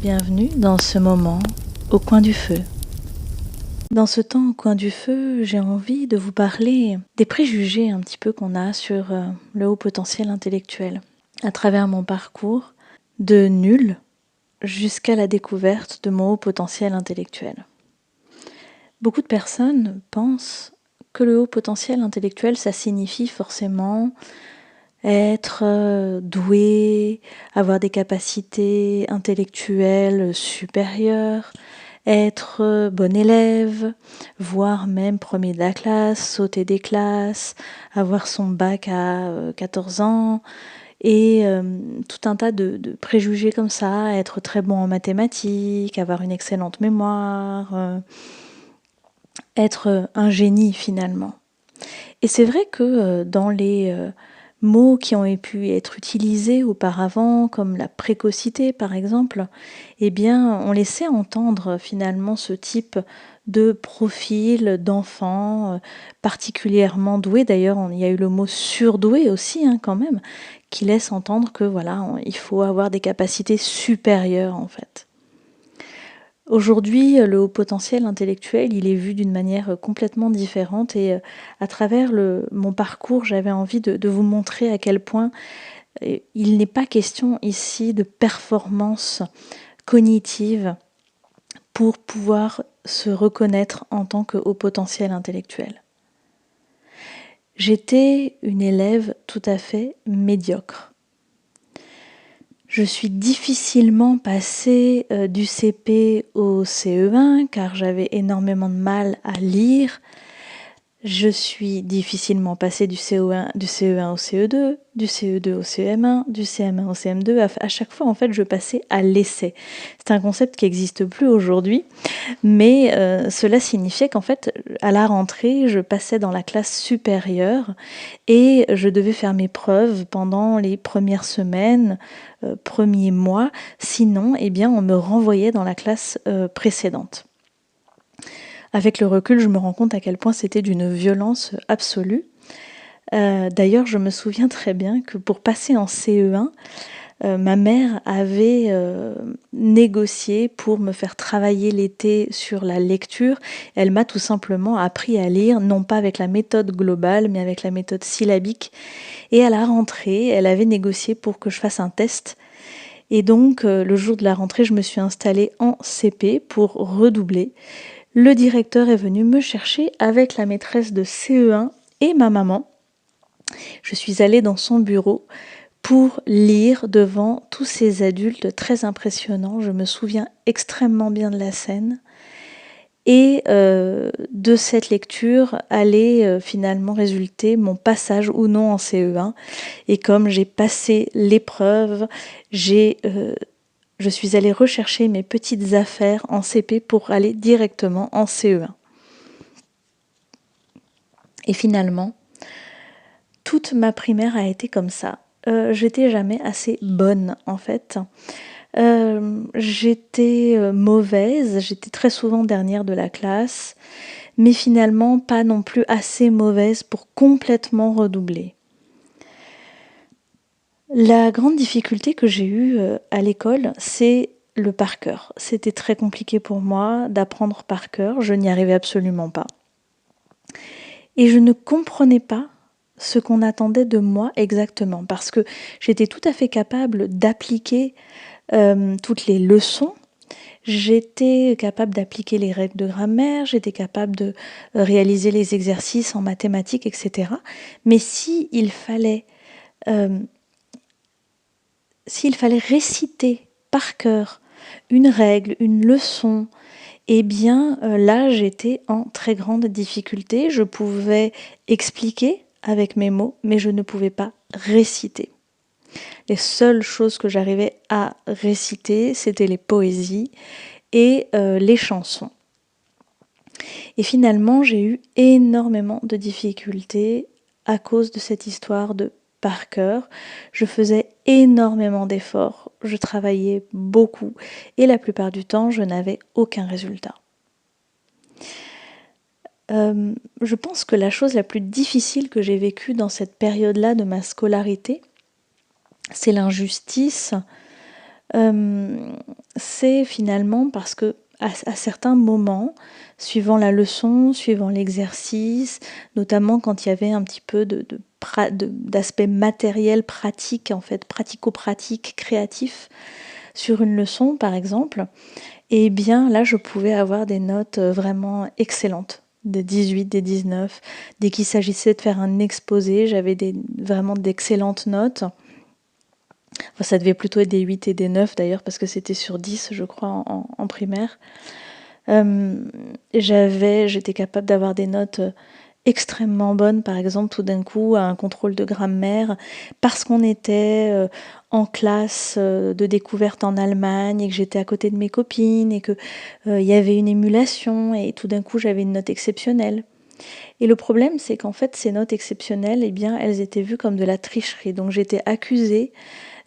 Bienvenue dans ce moment au coin du feu. Dans ce temps au coin du feu, j'ai envie de vous parler des préjugés un petit peu qu'on a sur le haut potentiel intellectuel. À travers mon parcours, de nul jusqu'à la découverte de mon haut potentiel intellectuel. Beaucoup de personnes pensent que le haut potentiel intellectuel, ça signifie forcément être doué, avoir des capacités intellectuelles supérieures, être bon élève, voire même premier de la classe, sauter des classes, avoir son bac à 14 ans, et tout un tas de préjugés comme ça, être très bon en mathématiques, avoir une excellente mémoire, être un génie finalement. Et c'est vrai que dans les mots qui ont pu être utilisés auparavant, comme la précocité par exemple, eh bien on laissait entendre finalement ce type de profil d'enfant particulièrement doué. D'ailleurs, il y a eu le mot surdoué aussi quand même, qui laisse entendre que voilà, il faut avoir des capacités supérieures en fait. Aujourd'hui, le haut potentiel intellectuel, il est vu d'une manière complètement différente et à travers mon parcours, j'avais envie de vous montrer à quel point il n'est pas question ici de performance cognitive pour pouvoir se reconnaître en tant que haut potentiel intellectuel. J'étais une élève tout à fait médiocre. Je suis difficilement passée du CP au CE1 car j'avais énormément de mal à lire. Je suis difficilement passée du CE1 au CE2, du CE2 au CM1, du CM1 au CM2. À chaque fois, en fait, je passais à l'essai. C'est un concept qui n'existe plus aujourd'hui, mais cela signifiait qu'en fait, à la rentrée, je passais dans la classe supérieure et je devais faire mes preuves pendant les premières semaines, premiers mois. Sinon, eh bien, on me renvoyait dans la classe précédente. Avec le recul, je me rends compte à quel point c'était d'une violence absolue. D'ailleurs, je me souviens très bien que pour passer en CE1, ma mère avait négocié pour me faire travailler l'été sur la lecture. Elle m'a tout simplement appris à lire, non pas avec la méthode globale, mais avec la méthode syllabique. Et à la rentrée, elle avait négocié pour que je fasse un test. Et donc, le jour de la rentrée, je me suis installée en CP pour redoubler. Le directeur est venu me chercher avec la maîtresse de CE1 et ma maman. Je suis allée dans son bureau pour lire devant tous ces adultes très impressionnants. Je me souviens extrêmement bien de la scène. Et de cette lecture allait finalement résulter mon passage ou non en CE1. Et comme j'ai passé l'épreuve, je suis allée rechercher mes petites affaires en CP pour aller directement en CE1. Et finalement, toute ma primaire a été comme ça. J'étais jamais assez bonne en fait. J'étais mauvaise, j'étais très souvent dernière de la classe, mais finalement pas non plus assez mauvaise pour complètement redoubler. La grande difficulté que j'ai eue à l'école, c'est le par cœur. C'était très compliqué pour moi d'apprendre par cœur, je n'y arrivais absolument pas. Et je ne comprenais pas ce qu'on attendait de moi exactement, parce que j'étais tout à fait capable d'appliquer toutes les leçons, j'étais capable d'appliquer les règles de grammaire, j'étais capable de réaliser les exercices en mathématiques, etc. Mais s'il fallait réciter par cœur une règle, une leçon, eh bien là j'étais en très grande difficulté. Je pouvais expliquer avec mes mots, mais je ne pouvais pas réciter. Les seules choses que j'arrivais à réciter, c'était les poésies et les chansons. Et finalement, j'ai eu énormément de difficultés à cause de cette histoire de par cœur. Je faisais énormément d'efforts, je travaillais beaucoup et la plupart du temps, je n'avais aucun résultat. Je pense que la chose la plus difficile que j'ai vécue dans cette période-là de ma scolarité, c'est l'injustice C'est finalement parce que à certains moments, suivant la leçon, suivant l'exercice, notamment quand il y avait un petit peu d'aspect matériel, pratique, en fait, pratico-pratique, créatif, sur une leçon, par exemple, et bien là, je pouvais avoir des notes vraiment excellentes, des 18, des 19. Dès qu'il s'agissait de faire un exposé, j'avais vraiment d'excellentes notes. Enfin, ça devait plutôt être des 8 et des 9 d'ailleurs, parce que c'était sur 10, je crois, en primaire. J'étais capable d'avoir des notes extrêmement bonnes, par exemple, tout d'un coup, à un contrôle de grammaire, parce qu'on était en classe de découverte en Allemagne, et que j'étais à côté de mes copines, et que il y avait une émulation, et tout d'un coup, j'avais une note exceptionnelle. Et le problème, c'est qu'en fait, ces notes exceptionnelles, eh bien, elles étaient vues comme de la tricherie. Donc, j'étais accusée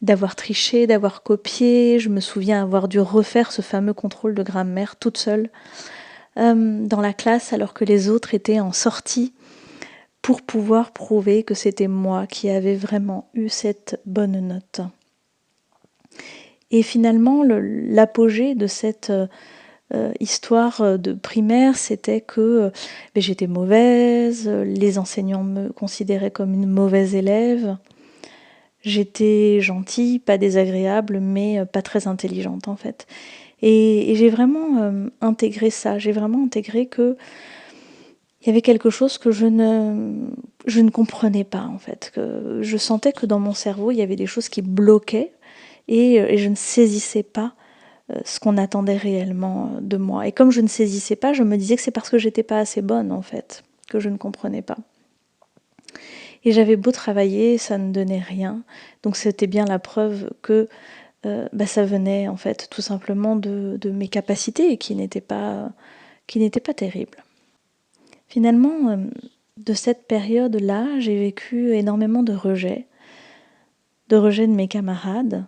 d'avoir triché, d'avoir copié. Je me souviens avoir dû refaire ce fameux contrôle de grammaire toute seule dans la classe, alors que les autres étaient en sortie, pour pouvoir prouver que c'était moi qui avais vraiment eu cette bonne note. Et finalement, l'apogée de cette histoire de primaire, c'était que j'étais mauvaise, les enseignants me considéraient comme une mauvaise élève. J'étais gentille, pas désagréable, mais pas très intelligente en fait. Et j'ai vraiment intégré ça, j'ai vraiment intégré que il y avait quelque chose que je ne comprenais pas en fait, que je sentais que dans mon cerveau, il y avait des choses qui bloquaient et je ne saisissais pas ce qu'on attendait réellement de moi. Et comme je ne saisissais pas, je me disais que c'est parce que j'étais pas assez bonne en fait, que je ne comprenais pas. Et j'avais beau travailler, ça ne donnait rien. Donc c'était bien la preuve que ça venait en fait tout simplement de mes capacités qui n'étaient pas terribles. Finalement, de cette période-là, j'ai vécu énormément de rejets de mes camarades.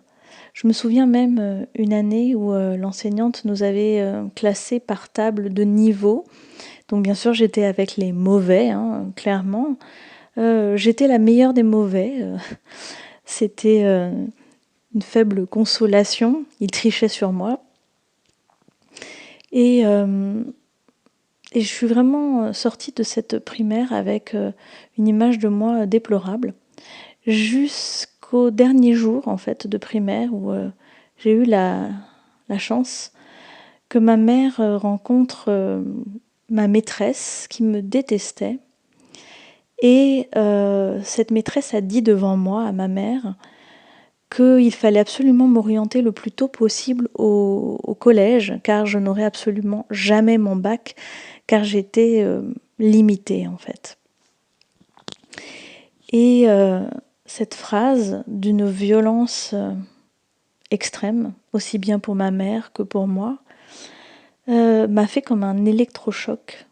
Je me souviens même une année où l'enseignante nous avait classés par table de niveau. Donc bien sûr, j'étais avec les mauvais, hein, clairement. J'étais la meilleure des mauvais. C'était une faible consolation. Ils trichaient sur moi. Et je suis vraiment sortie de cette primaire avec une image de moi déplorable. Jusqu'au dernier jour, en fait, de primaire, où j'ai eu la chance que ma mère rencontre ma maîtresse qui me détestait. Et cette maîtresse a dit devant moi, à ma mère, qu'il fallait absolument m'orienter le plus tôt possible au collège, car je n'aurais absolument jamais mon bac, car j'étais limitée en fait. Et cette phrase, d'une violence extrême, aussi bien pour ma mère que pour moi, m'a fait comme un électrochoc.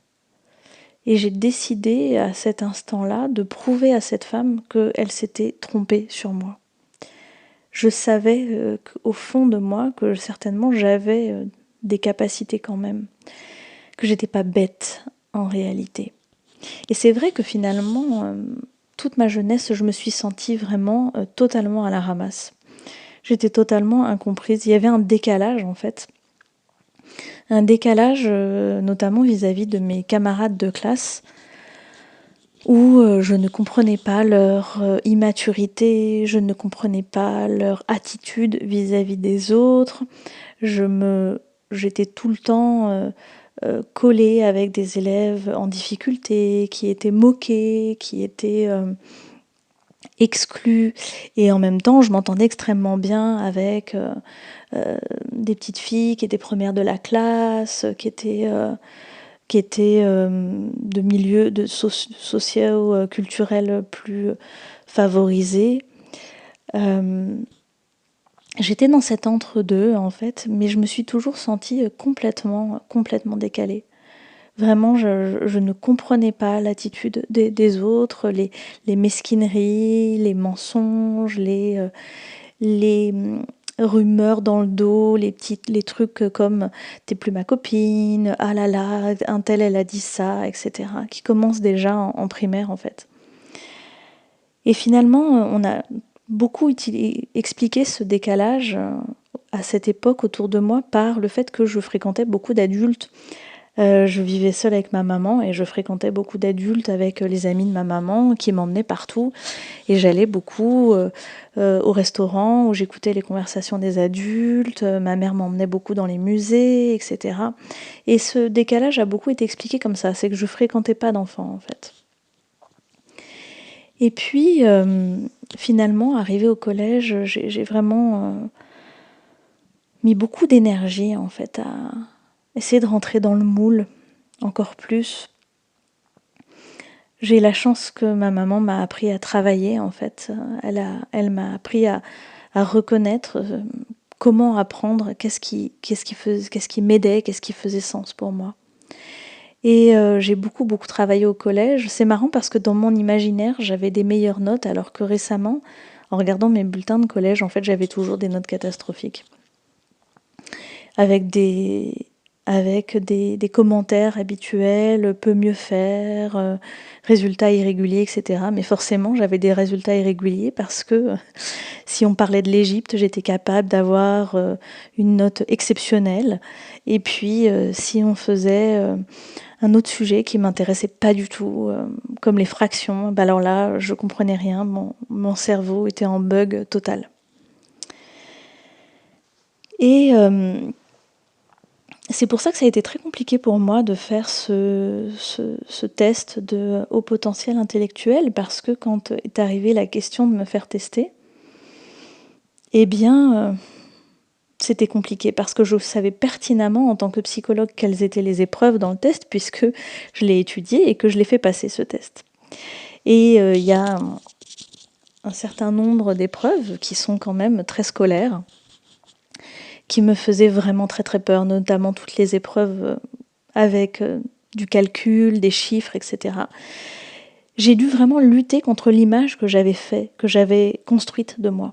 Et j'ai décidé à cet instant-là de prouver à cette femme qu'elle s'était trompée sur moi. Je savais au fond de moi que certainement j'avais des capacités quand même, que j'étais pas bête en réalité. Et c'est vrai que finalement, toute ma jeunesse, je me suis sentie vraiment totalement à la ramasse. J'étais totalement incomprise. Il y avait un décalage en fait. Un décalage notamment vis-à-vis de mes camarades de classe où je ne comprenais pas leur immaturité, je ne comprenais pas leur attitude vis-à-vis des autres. J'étais tout le temps collée avec des élèves en difficulté, qui étaient moqués, qui étaient exclus. Et en même temps, je m'entendais extrêmement bien avec des petites filles qui étaient premières de la classe, qui étaient de milieux socio-culturels plus favorisés. J'étais dans cet entre-deux en fait, mais je me suis toujours sentie complètement décalée. Vraiment, je ne comprenais pas l'attitude des autres, les mesquineries, les mensonges, les rumeurs dans le dos, les trucs comme t'es plus ma copine, ah là là, un tel elle a dit ça, etc. qui commencent déjà en primaire en fait. Et finalement, on a beaucoup expliqué ce décalage à cette époque autour de moi par le fait que je fréquentais beaucoup d'adultes. Je vivais seule avec ma maman et je fréquentais beaucoup d'adultes avec les amis de ma maman qui m'emmenaient partout. Et j'allais beaucoup au restaurant où j'écoutais les conversations des adultes. Ma mère m'emmenait beaucoup dans les musées, etc. Et ce décalage a beaucoup été expliqué comme ça. C'est que je fréquentais pas d'enfants, en fait. Et puis, finalement, arrivée au collège, j'ai vraiment mis beaucoup d'énergie, en fait, à essayer de rentrer dans le moule encore plus. J'ai la chance que ma maman m'a appris à travailler, en fait. Elle m'a appris à reconnaître comment apprendre, qu'est-ce qui m'aidait, qu'est-ce qui faisait sens pour moi. Et j'ai beaucoup travaillé au collège. C'est marrant parce que dans mon imaginaire, j'avais des meilleures notes, alors que récemment, en regardant mes bulletins de collège, en fait, j'avais toujours des notes catastrophiques. Avec des commentaires habituels, peut mieux faire, résultats irréguliers, etc. Mais forcément, j'avais des résultats irréguliers parce que si on parlait de l'Égypte, j'étais capable d'avoir une note exceptionnelle. Et puis, si on faisait un autre sujet qui m'intéressait pas du tout, comme les fractions, bah alors là, je comprenais rien, mon cerveau était en bug total. Et c'est pour ça que ça a été très compliqué pour moi de faire ce test de haut potentiel intellectuel, parce que quand est arrivée la question de me faire tester, eh bien, c'était compliqué, parce que je savais pertinemment en tant que psychologue quelles étaient les épreuves dans le test, puisque je l'ai étudié et que je l'ai fait passer ce test. Et il y a un certain nombre d'épreuves qui sont quand même très scolaires, qui me faisaient vraiment très très peur, notamment toutes les épreuves avec du calcul, des chiffres, etc. J'ai dû vraiment lutter contre l'image que j'avais construite de moi.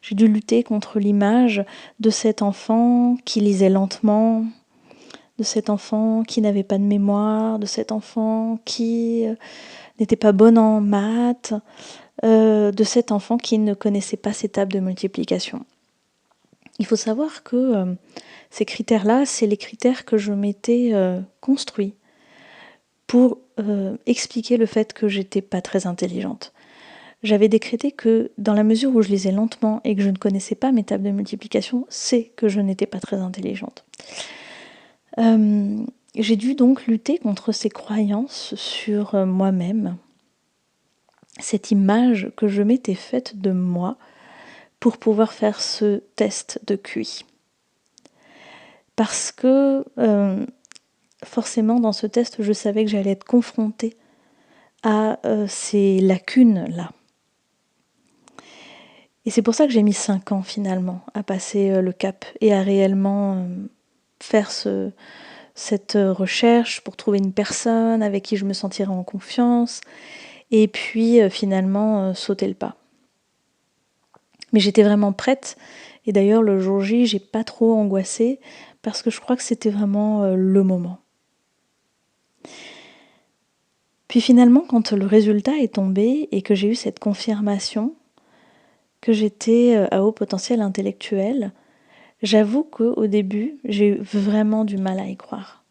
J'ai dû lutter contre l'image de cet enfant qui lisait lentement, de cet enfant qui n'avait pas de mémoire, de cet enfant qui n'était pas bonne en maths, de cet enfant qui ne connaissait pas ses tables de multiplication. Il faut savoir que ces critères-là, c'est les critères que je m'étais construits pour expliquer le fait que j'étais pas très intelligente. J'avais décrété que dans la mesure où je lisais lentement et que je ne connaissais pas mes tables de multiplication, c'est que je n'étais pas très intelligente. J'ai dû donc lutter contre ces croyances sur moi-même, cette image que je m'étais faite de moi pour pouvoir faire ce test de QI. Parce que forcément dans ce test, je savais que j'allais être confrontée à ces lacunes-là. Et c'est pour ça que j'ai mis 5 ans finalement à passer le cap et à réellement faire cette recherche pour trouver une personne avec qui je me sentirais en confiance et puis finalement sauter le pas. Mais j'étais vraiment prête, et d'ailleurs le jour J, j'ai pas trop angoissé parce que je crois que c'était vraiment le moment. Puis finalement, quand le résultat est tombé et que j'ai eu cette confirmation que j'étais à haut potentiel intellectuel, j'avoue qu'au début, j'ai eu vraiment du mal à y croire.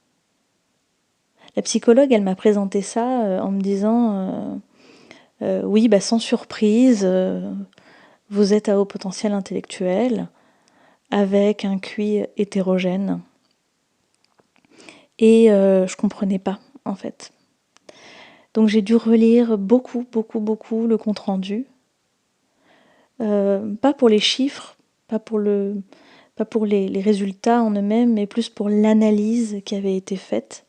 La psychologue, elle m'a présenté ça en me disant oui, bah, sans surprise, vous êtes à haut potentiel intellectuel avec un QI hétérogène. Et je comprenais pas, en fait. Donc j'ai dû relire beaucoup le compte-rendu. Pas pour les chiffres, pas pour les résultats en eux-mêmes, mais plus pour l'analyse qui avait été faite.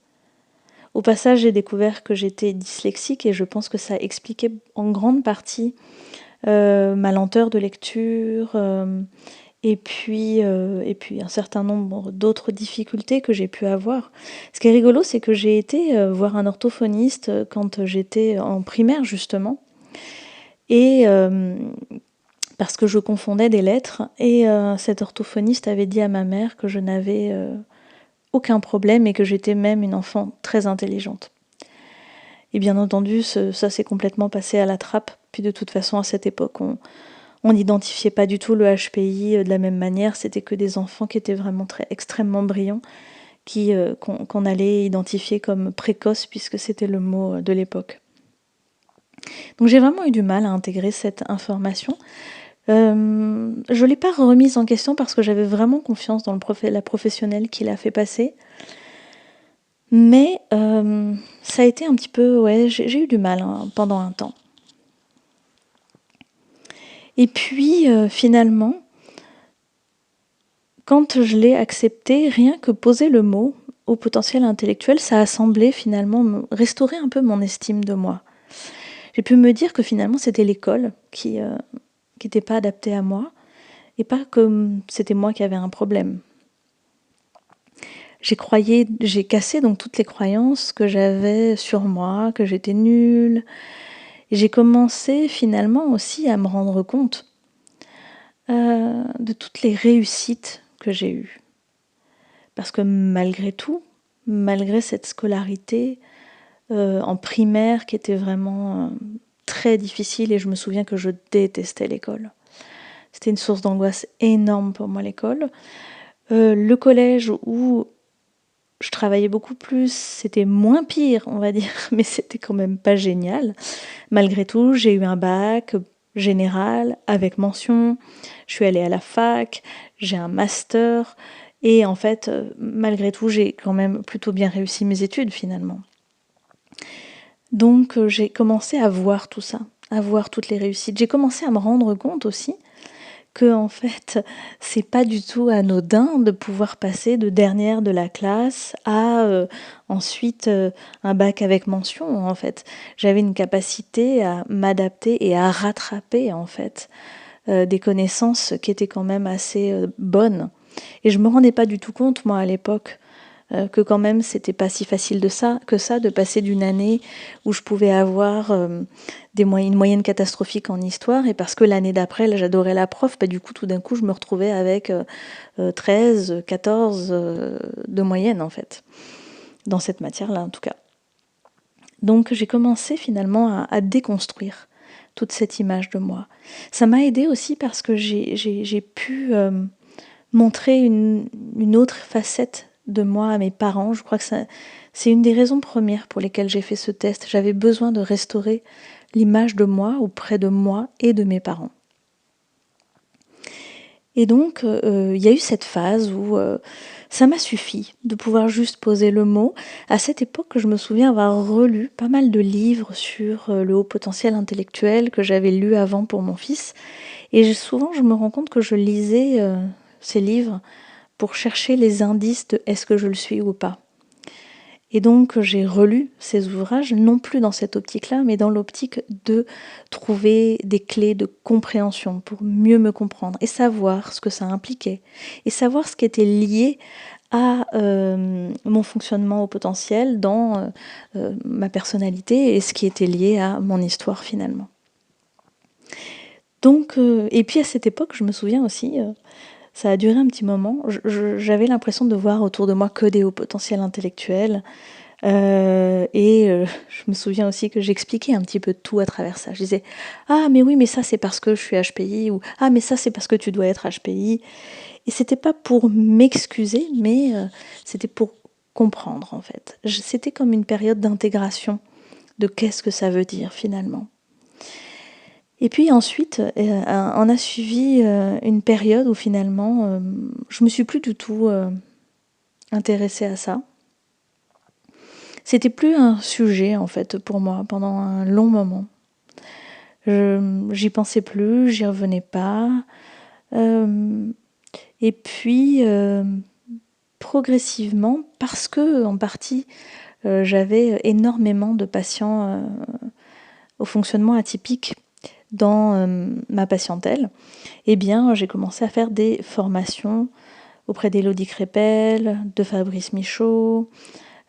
Au passage, j'ai découvert que j'étais dyslexique et je pense que ça expliquait en grande partie ma lenteur de lecture et puis un certain nombre d'autres difficultés que j'ai pu avoir. Ce qui est rigolo, c'est que j'ai été voir un orthophoniste quand j'étais en primaire, justement, et parce que je confondais des lettres, et cet orthophoniste avait dit à ma mère que je n'avais aucun problème et que j'étais même une enfant très intelligente. Et bien entendu, ça s'est complètement passé à la trappe, puis de toute façon, à cette époque, on On n'identifiait pas du tout le HPI de la même manière, c'était que des enfants qui étaient vraiment extrêmement brillants, qu'on allait identifier comme précoces puisque c'était le mot de l'époque. Donc j'ai vraiment eu du mal à intégrer cette information. Je ne l'ai pas remise en question parce que j'avais vraiment confiance dans la professionnelle qui l'a fait passer. Mais ça a été un petit peu... Ouais, j'ai eu du mal pendant un temps. Et puis finalement, quand je l'ai accepté, rien que poser le mot au potentiel intellectuel, ça a semblé finalement restaurer un peu mon estime de moi. J'ai pu me dire que finalement c'était l'école qui n'était pas adaptée à moi et pas que c'était moi qui avais un problème. J'ai cassé donc toutes les croyances que j'avais sur moi, que j'étais nulle. Et j'ai commencé finalement aussi à me rendre compte de toutes les réussites que j'ai eues. Parce que malgré tout, malgré cette scolarité en primaire qui était vraiment très difficile, et je me souviens que je détestais l'école. C'était une source d'angoisse énorme pour moi, l'école. Le collège où je travaillais beaucoup plus, c'était moins pire, on va dire, mais c'était quand même pas génial. Malgré tout, j'ai eu un bac général avec mention, je suis allée à la fac, j'ai un master, et en fait, malgré tout, j'ai quand même plutôt bien réussi mes études finalement. Donc j'ai commencé à voir tout ça, à voir toutes les réussites. J'ai commencé à me rendre compte aussi que en fait, c'est pas du tout anodin de pouvoir passer de dernière de la classe à ensuite un bac avec mention. En fait, j'avais une capacité à m'adapter et à rattraper en fait des connaissances qui étaient quand même assez bonnes. Et je me rendais pas du tout compte moi à l'époque que quand même c'était pas si facile que ça de passer d'une année où je pouvais avoir une moyenne catastrophique en histoire, et parce que l'année d'après là, j'adorais la prof, du coup tout d'un coup je me retrouvais avec 13, 14 de moyenne en fait, dans cette matière-là en tout cas. Donc j'ai commencé finalement à déconstruire toute cette image de moi. Ça m'a aidée aussi parce que j'ai pu montrer une autre facette de moi à mes parents. Je crois que c'est une des raisons premières pour lesquelles j'ai fait ce test. J'avais besoin de restaurer l'image de moi auprès de moi et de mes parents. Et donc, il y a eu cette phase où ça m'a suffi de pouvoir juste poser le mot. À cette époque, je me souviens avoir relu pas mal de livres sur le haut potentiel intellectuel que j'avais lu avant pour mon fils. Et souvent, je me rends compte que je lisais ces livres pour chercher les indices de est-ce que je le suis ou pas. Et donc j'ai relu ces ouvrages, non plus dans cette optique-là, mais dans l'optique de trouver des clés de compréhension pour mieux me comprendre et savoir ce que ça impliquait, et savoir ce qui était lié à mon fonctionnement au potentiel dans ma personnalité, et ce qui était lié à mon histoire finalement. Donc, et puis à cette époque, je me souviens aussi... ça a duré un petit moment. J'avais l'impression de voir autour de moi que des hauts potentiels intellectuels. Je me souviens aussi que j'expliquais un petit peu tout à travers ça. Je disais « Ah, mais oui, mais ça, c'est parce que je suis HPI » ou « Ah, mais ça, c'est parce que tu dois être HPI ». Et c'était pas pour m'excuser, mais c'était pour comprendre, en fait. C'était comme une période d'intégration de qu'est-ce que ça veut dire, finalement. Et puis ensuite, on a suivi une période où finalement, je me suis plus du tout intéressée à ça. C'était plus un sujet en fait pour moi pendant un long moment. J'y pensais plus, j'y revenais pas. Et puis progressivement, parce que en partie j'avais énormément de patients au fonctionnement atypique dans ma patientèle, eh bien, j'ai commencé à faire des formations auprès d'Élodie Crépel, de Fabrice Michaud,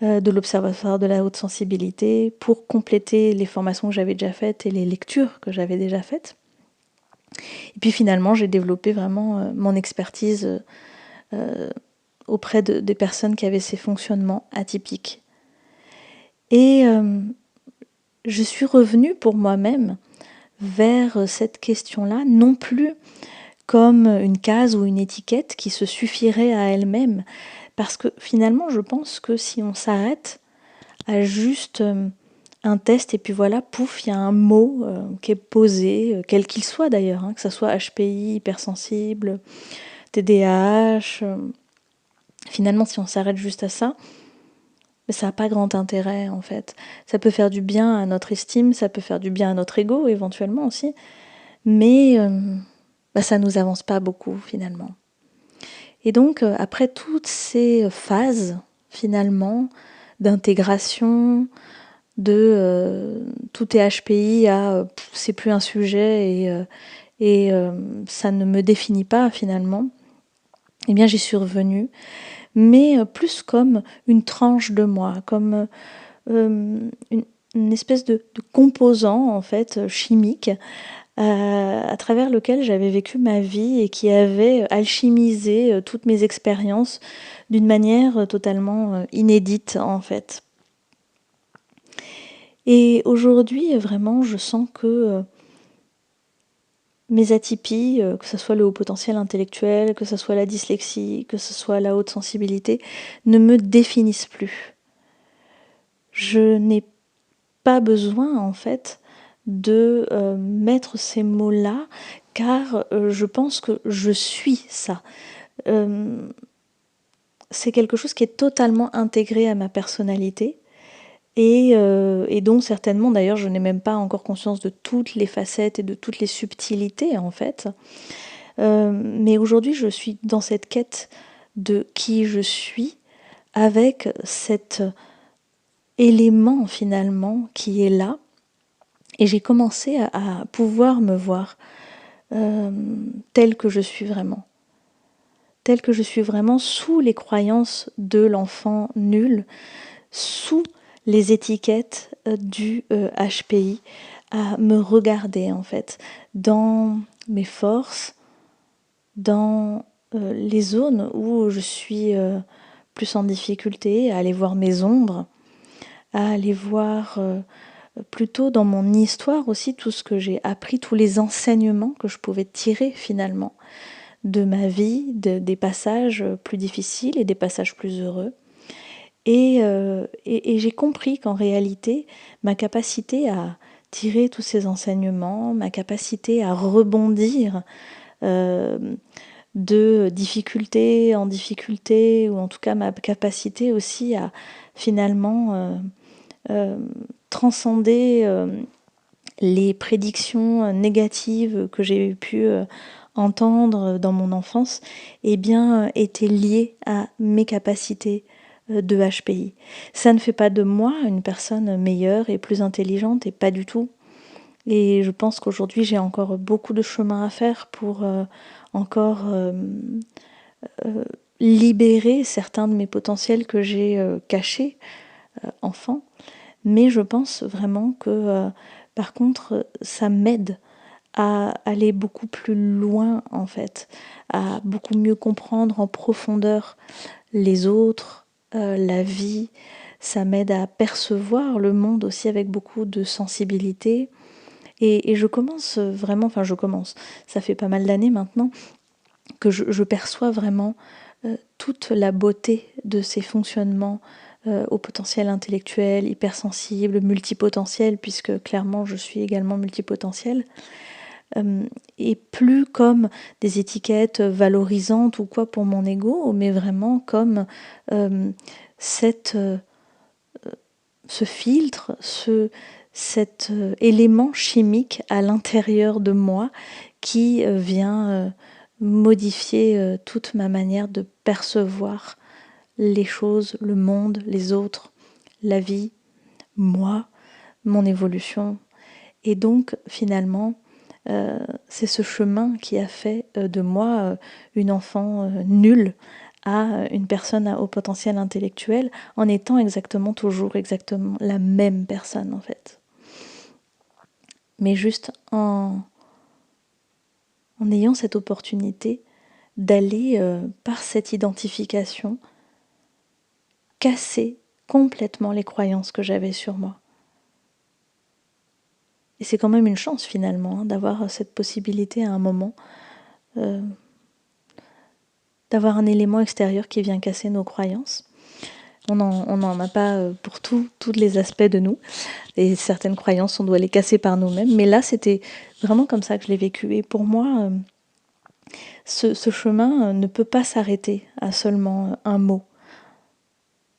de l'Observatoire de la haute sensibilité, pour compléter les formations que j'avais déjà faites et les lectures que j'avais déjà faites. Et puis finalement, j'ai développé vraiment mon expertise auprès des personnes qui avaient ces fonctionnements atypiques. Et je suis revenue pour moi-même vers cette question-là, non plus comme une case ou une étiquette qui se suffirait à elle-même, parce que finalement, je pense que si on s'arrête à juste un test et puis voilà, pouf, il y a un mot qui est posé, quel qu'il soit d'ailleurs, hein, que ce soit HPI, hypersensible, TDAH, finalement, si on s'arrête juste à ça, ça n'a pas grand intérêt en fait. Ça peut faire du bien à notre estime, ça peut faire du bien à notre ego éventuellement aussi, mais ça nous avance pas beaucoup finalement. Et donc après toutes ces phases finalement d'intégration, de tout est HPI à c'est plus un sujet et ça ne me définit pas finalement, eh bien j'y suis revenue, mais plus comme une tranche de moi, comme une espèce de composant en fait chimique à travers lequel j'avais vécu ma vie et qui avait alchimisé toutes mes expériences d'une manière totalement inédite en fait. Et aujourd'hui, vraiment, je sens que mes atypies, que ce soit le haut potentiel intellectuel, que ce soit la dyslexie, que ce soit la haute sensibilité, ne me définissent plus. Je n'ai pas besoin, en fait, de mettre ces mots-là, car je pense que je suis ça. C'est quelque chose qui est totalement intégré à ma personnalité. Et dont certainement, d'ailleurs, je n'ai même pas encore conscience de toutes les facettes et de toutes les subtilités, en fait. Mais aujourd'hui, je suis dans cette quête de qui je suis, avec cet élément, finalement, qui est là. Et j'ai commencé à pouvoir me voir telle que je suis vraiment. Telle que je suis vraiment sous les croyances de l'enfant nul, sous les étiquettes du HPI, à me regarder en fait dans mes forces, dans les zones où je suis plus en difficulté, à aller voir mes ombres, à aller voir plutôt dans mon histoire aussi tout ce que j'ai appris, tous les enseignements que je pouvais tirer finalement de ma vie, des passages plus difficiles et des passages plus heureux. Et j'ai compris qu'en réalité, ma capacité à tirer tous ces enseignements, ma capacité à rebondir de difficulté en difficulté, ou en tout cas ma capacité aussi à finalement transcender les prédictions négatives que j'ai pu entendre dans mon enfance, eh bien, étaient liées à mes capacités de HPI. Ça ne fait pas de moi une personne meilleure et plus intelligente, et pas du tout. Et je pense qu'aujourd'hui, j'ai encore beaucoup de chemin à faire pour encore libérer certains de mes potentiels que j'ai cachés enfant. Mais je pense vraiment que, par contre, ça m'aide à aller beaucoup plus loin, en fait, à beaucoup mieux comprendre en profondeur les autres, la vie. Ça m'aide à percevoir le monde aussi avec beaucoup de sensibilité. Et je commence vraiment, enfin je commence, ça fait pas mal d'années maintenant que je perçois vraiment toute la beauté de ces fonctionnements au potentiel intellectuel, hypersensible, multipotentiel, puisque clairement je suis également multipotentiel, et plus comme des étiquettes valorisantes ou quoi pour mon ego, mais vraiment comme cette, ce filtre, cet élément chimique à l'intérieur de moi qui vient modifier toute ma manière de percevoir les choses, le monde, les autres, la vie, moi, mon évolution. Et donc finalement, c'est ce chemin qui a fait de moi une enfant nulle à une personne à haut potentiel intellectuel, en étant toujours exactement la même personne en fait. Mais juste en ayant cette opportunité d'aller par cette identification casser complètement les croyances que j'avais sur moi. Et c'est quand même une chance finalement, d'avoir cette possibilité à un moment, d'avoir un élément extérieur qui vient casser nos croyances. On n'en a pas pour tous les aspects de nous. Et certaines croyances, on doit les casser par nous-mêmes. Mais là, c'était vraiment comme ça que je l'ai vécu. Et pour moi, ce chemin ne peut pas s'arrêter à seulement un mot.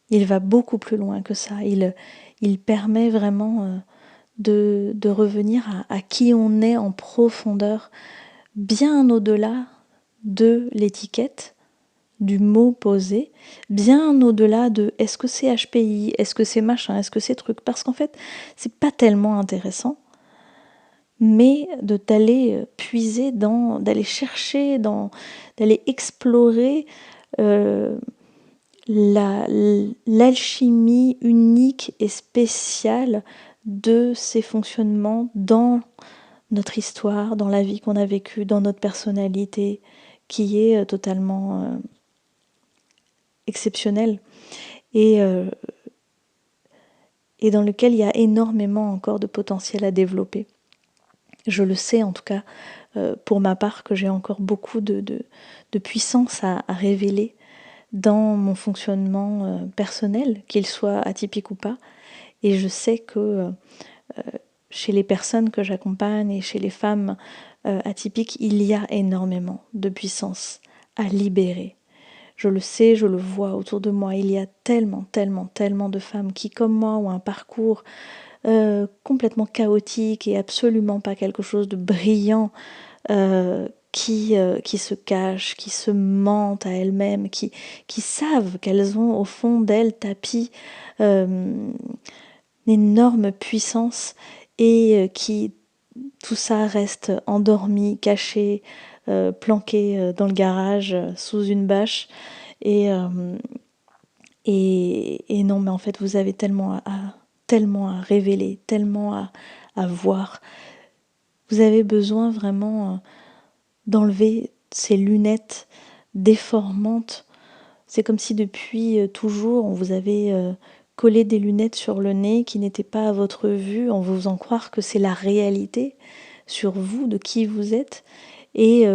Il va beaucoup plus loin que ça. Il permet vraiment de revenir à qui on est en profondeur, bien au-delà de l'étiquette, du mot posé, bien au-delà de est-ce que c'est HPI, est-ce que c'est machin, est-ce que c'est truc, parce qu'en fait, c'est pas tellement intéressant, mais d'aller puiser d'aller chercher, d'aller explorer l'alchimie unique et spéciale de ces fonctionnements dans notre histoire, dans la vie qu'on a vécue, dans notre personnalité, qui est totalement exceptionnelle et dans lequel il y a énormément encore de potentiel à développer. Je le sais en tout cas pour ma part que j'ai encore beaucoup de puissance à révéler dans mon fonctionnement personnel, qu'il soit atypique ou pas. Et je sais que chez les personnes que j'accompagne et chez les femmes atypiques, il y a énormément de puissance à libérer. Je le sais, je le vois autour de moi. Il y a tellement, tellement, tellement de femmes qui, comme moi, ont un parcours complètement chaotique et absolument pas quelque chose de brillant, qui se cachent, qui se mentent à elles-mêmes, qui savent qu'elles ont au fond d'elles tapis une énorme puissance et qui tout ça reste endormi, caché, planqué dans le garage sous une bâche et non, mais en fait vous avez tellement à révéler, tellement à voir. Vous avez besoin vraiment d'enlever ces lunettes déformantes. C'est comme si depuis toujours on vous avait collé des lunettes sur le nez qui n'étaient pas à votre vue en vous faisant croire que c'est la réalité sur vous, de qui vous êtes. Et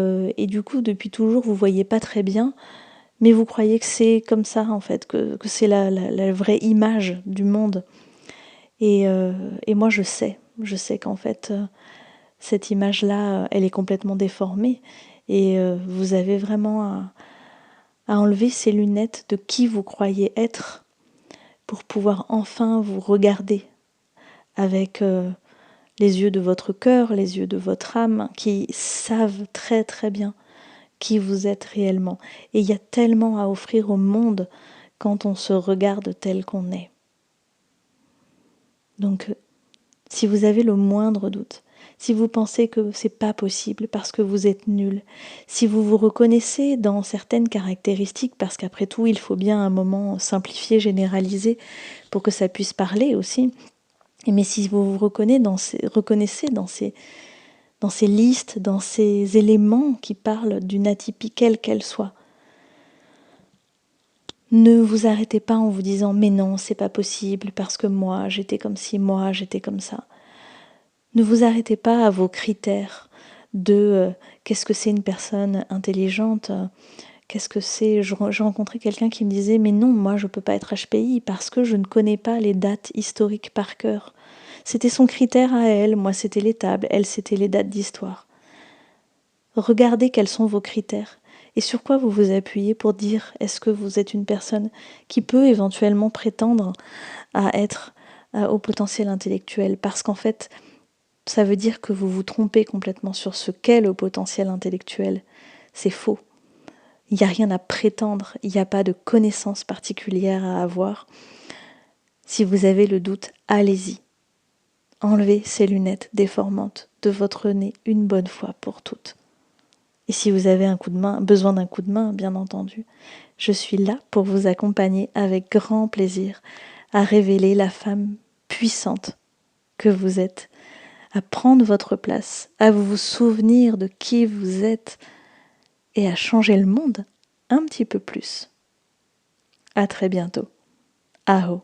du coup, depuis toujours, vous voyez pas très bien, mais vous croyez que c'est comme ça, en fait, que c'est la vraie image du monde. Et moi, je sais qu'en fait, cette image-là, elle est complètement déformée. Et vous avez vraiment à enlever ces lunettes de qui vous croyez être pour pouvoir enfin vous regarder avec les yeux de votre cœur, les yeux de votre âme, qui savent très très bien qui vous êtes réellement. Et il y a tellement à offrir au monde quand on se regarde tel qu'on est. Donc, si vous avez le moindre doute, si vous pensez que c'est pas possible parce que vous êtes nul, si vous vous reconnaissez dans certaines caractéristiques, parce qu'après tout, il faut bien un moment simplifier, généraliser pour que ça puisse parler aussi. Mais si vous vous reconnaissez dans ces listes, dans ces éléments qui parlent d'une atypie quelle qu'elle soit, ne vous arrêtez pas en vous disant « mais non, c'est pas possible parce que moi, j'étais comme ci, moi, j'étais comme ça ». Ne vous arrêtez pas à vos critères de qu'est-ce que c'est une personne intelligente, qu'est-ce que c'est. J'ai rencontré quelqu'un qui me disait « mais non, moi je peux pas être HPI parce que je ne connais pas les dates historiques par cœur ». C'était son critère à elle, moi c'était les tables, elle c'était les dates d'histoire. Regardez quels sont vos critères et sur quoi vous vous appuyez pour dire est-ce que vous êtes une personne qui peut éventuellement prétendre à être au potentiel intellectuel, parce qu'en fait ça veut dire que vous vous trompez complètement sur ce qu'est le potentiel intellectuel. C'est faux. Il n'y a rien à prétendre, il n'y a pas de connaissances particulières à avoir. Si vous avez le doute, allez-y. Enlevez ces lunettes déformantes de votre nez une bonne fois pour toutes. Et si vous avez besoin d'un coup de main, bien entendu, je suis là pour vous accompagner avec grand plaisir à révéler la femme puissante que vous êtes, à prendre votre place, à vous souvenir de qui vous êtes et à changer le monde un petit peu plus. À très bientôt. Aho.